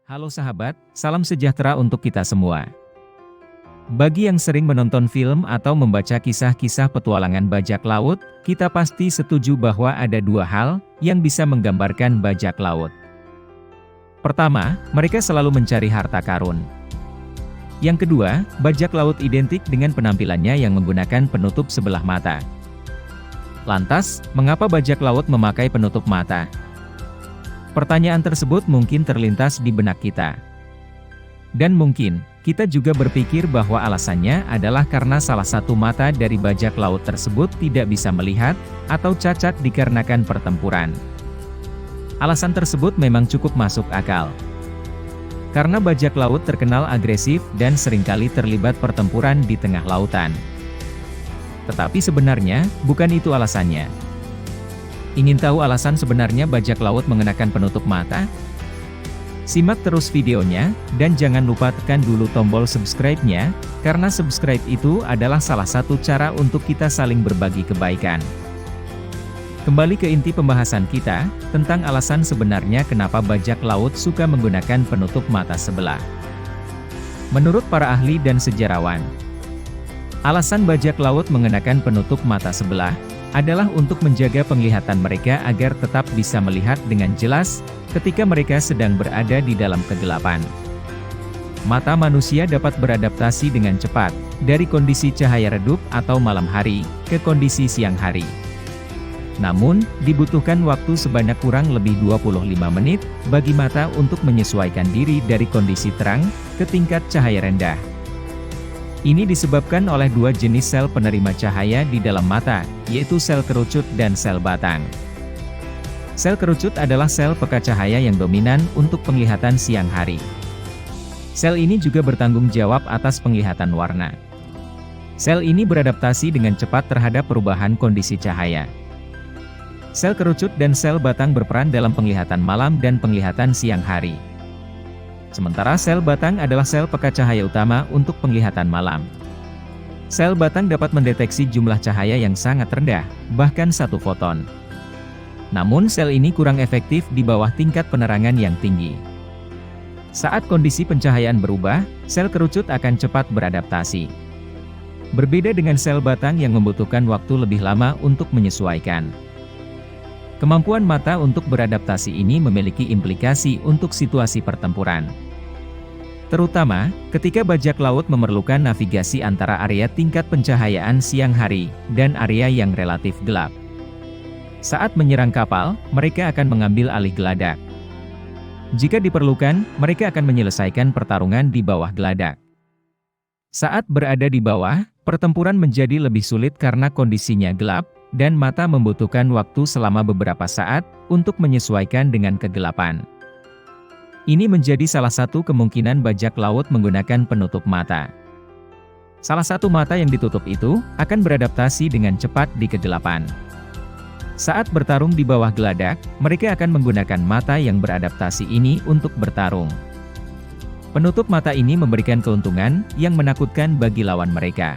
Halo sahabat, salam sejahtera untuk kita semua. Bagi yang sering menonton film atau membaca kisah-kisah petualangan bajak laut, kita pasti setuju bahwa ada dua hal yang bisa menggambarkan bajak laut. Pertama, mereka selalu mencari harta karun. Yang kedua, bajak laut identik dengan penampilannya yang menggunakan penutup sebelah mata. Lantas, mengapa bajak laut memakai penutup mata? Pertanyaan tersebut mungkin terlintas di benak kita. Dan mungkin, kita juga berpikir bahwa alasannya adalah karena salah satu mata dari bajak laut tersebut tidak bisa melihat, atau cacat dikarenakan pertempuran. Alasan tersebut memang cukup masuk akal. Karena bajak laut terkenal agresif dan seringkali terlibat pertempuran di tengah lautan. Tetapi sebenarnya, bukan itu alasannya. Ingin tahu alasan sebenarnya bajak laut mengenakan penutup mata? Simak terus videonya, dan jangan lupa tekan dulu tombol subscribe-nya, karena subscribe itu adalah salah satu cara untuk kita saling berbagi kebaikan. Kembali ke inti pembahasan kita, tentang alasan sebenarnya kenapa bajak laut suka menggunakan penutup mata sebelah. Menurut para ahli dan sejarawan, alasan bajak laut mengenakan penutup mata sebelah adalah untuk menjaga penglihatan mereka agar tetap bisa melihat dengan jelas ketika mereka sedang berada di dalam kegelapan. Mata manusia dapat beradaptasi dengan cepat dari kondisi cahaya redup atau malam hari ke kondisi siang hari. Namun, dibutuhkan waktu sebanyak kurang lebih 25 menit bagi mata untuk menyesuaikan diri dari kondisi terang ke tingkat cahaya rendah. Ini disebabkan oleh dua jenis sel penerima cahaya di dalam mata, yaitu sel kerucut dan sel batang. Sel kerucut adalah sel peka cahaya yang dominan untuk penglihatan siang hari. Sel ini juga bertanggung jawab atas penglihatan warna. Sel ini beradaptasi dengan cepat terhadap perubahan kondisi cahaya. Sel kerucut dan sel batang berperan dalam penglihatan malam dan penglihatan siang hari. Sementara sel batang adalah sel peka cahaya utama untuk penglihatan malam. Sel batang dapat mendeteksi jumlah cahaya yang sangat rendah, bahkan 1 foton. Namun sel ini kurang efektif di bawah tingkat penerangan yang tinggi. Saat kondisi pencahayaan berubah, sel kerucut akan cepat beradaptasi. Berbeda dengan sel batang yang membutuhkan waktu lebih lama untuk menyesuaikan. Kemampuan mata untuk beradaptasi ini memiliki implikasi untuk situasi pertempuran. Terutama, ketika bajak laut memerlukan navigasi antara area tingkat pencahayaan siang hari, dan area yang relatif gelap. Saat menyerang kapal, mereka akan mengambil alih geladak. Jika diperlukan, mereka akan menyelesaikan pertarungan di bawah geladak. Saat berada di bawah, pertempuran menjadi lebih sulit karena kondisinya gelap, dan mata membutuhkan waktu selama beberapa saat untuk menyesuaikan dengan kegelapan. Ini menjadi salah satu kemungkinan bajak laut menggunakan penutup mata. Salah satu mata yang ditutup itu akan beradaptasi dengan cepat di kegelapan. Saat bertarung di bawah geladak, mereka akan menggunakan mata yang beradaptasi ini untuk bertarung. Penutup mata ini memberikan keuntungan yang menakutkan bagi lawan mereka.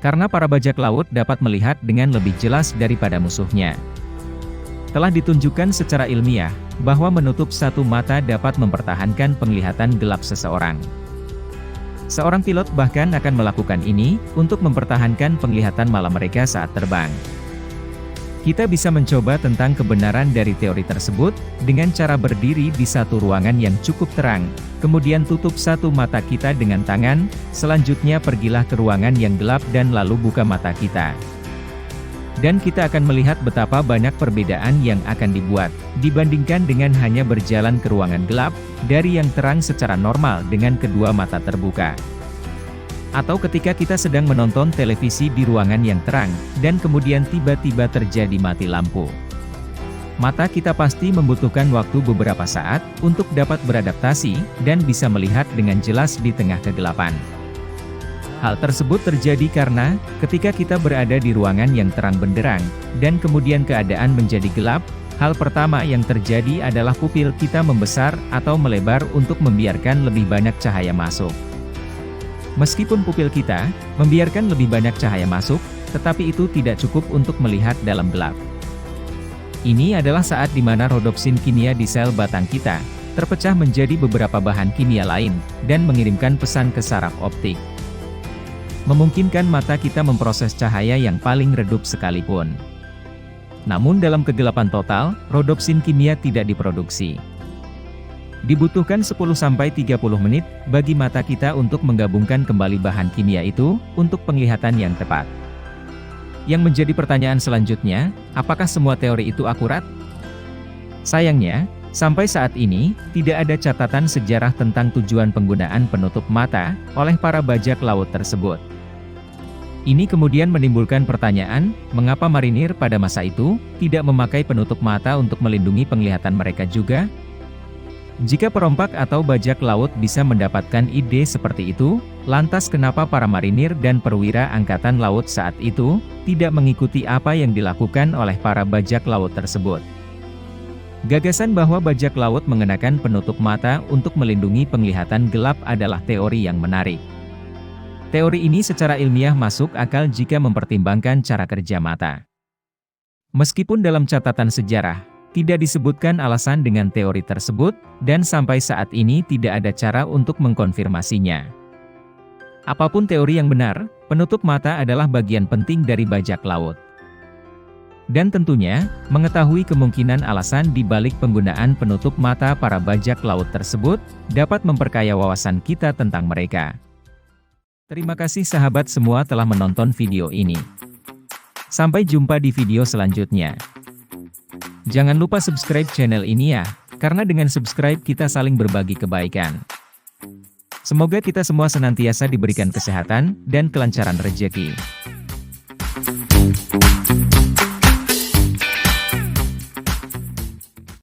Karena para bajak laut dapat melihat dengan lebih jelas daripada musuhnya. Telah ditunjukkan secara ilmiah, bahwa menutup satu mata dapat mempertahankan penglihatan gelap seseorang. Seorang pilot bahkan akan melakukan ini, untuk mempertahankan penglihatan malam mereka saat terbang. Kita bisa mencoba tentang kebenaran dari teori tersebut, dengan cara berdiri di satu ruangan yang cukup terang, kemudian tutup satu mata kita dengan tangan, selanjutnya pergilah ke ruangan yang gelap dan lalu buka mata kita. Dan kita akan melihat betapa banyak perbedaan yang akan dibuat, dibandingkan dengan hanya berjalan ke ruangan gelap, dari yang terang secara normal dengan kedua mata terbuka. Atau ketika kita sedang menonton televisi di ruangan yang terang, dan kemudian tiba-tiba terjadi mati lampu. Mata kita pasti membutuhkan waktu beberapa saat, untuk dapat beradaptasi, dan bisa melihat dengan jelas di tengah kegelapan. Hal tersebut terjadi karena, ketika kita berada di ruangan yang terang benderang, dan kemudian keadaan menjadi gelap, hal pertama yang terjadi adalah pupil kita membesar atau melebar untuk membiarkan lebih banyak cahaya masuk. Meskipun pupil kita membiarkan lebih banyak cahaya masuk, tetapi itu tidak cukup untuk melihat dalam gelap. Ini adalah saat di mana rodopsin kimia di sel batang kita terpecah menjadi beberapa bahan kimia lain, dan mengirimkan pesan ke saraf optik. Memungkinkan mata kita memproses cahaya yang paling redup sekalipun. Namun dalam kegelapan total, rodopsin kimia tidak diproduksi. Dibutuhkan 10-30 menit bagi mata kita untuk menggabungkan kembali bahan kimia itu untuk penglihatan yang tepat. Yang menjadi pertanyaan selanjutnya, apakah semua teori itu akurat? Sayangnya, sampai saat ini, tidak ada catatan sejarah tentang tujuan penggunaan penutup mata oleh para bajak laut tersebut. Ini kemudian menimbulkan pertanyaan, mengapa marinir pada masa itu tidak memakai penutup mata untuk melindungi penglihatan mereka juga? Jika perompak atau bajak laut bisa mendapatkan ide seperti itu, lantas kenapa para marinir dan perwira angkatan laut saat itu tidak mengikuti apa yang dilakukan oleh para bajak laut tersebut? Gagasan bahwa bajak laut mengenakan penutup mata untuk melindungi penglihatan gelap adalah teori yang menarik. Teori ini secara ilmiah masuk akal jika mempertimbangkan cara kerja mata. Meskipun dalam catatan sejarah, tidak disebutkan alasan dengan teori tersebut, dan sampai saat ini tidak ada cara untuk mengkonfirmasinya. Apapun teori yang benar, penutup mata adalah bagian penting dari bajak laut. Dan tentunya, mengetahui kemungkinan alasan di balik penggunaan penutup mata para bajak laut tersebut, dapat memperkaya wawasan kita tentang mereka. Terima kasih sahabat semua telah menonton video ini. Sampai jumpa di video selanjutnya. Jangan lupa subscribe channel ini ya, karena dengan subscribe kita saling berbagi kebaikan. Semoga kita semua senantiasa diberikan kesehatan dan kelancaran rezeki.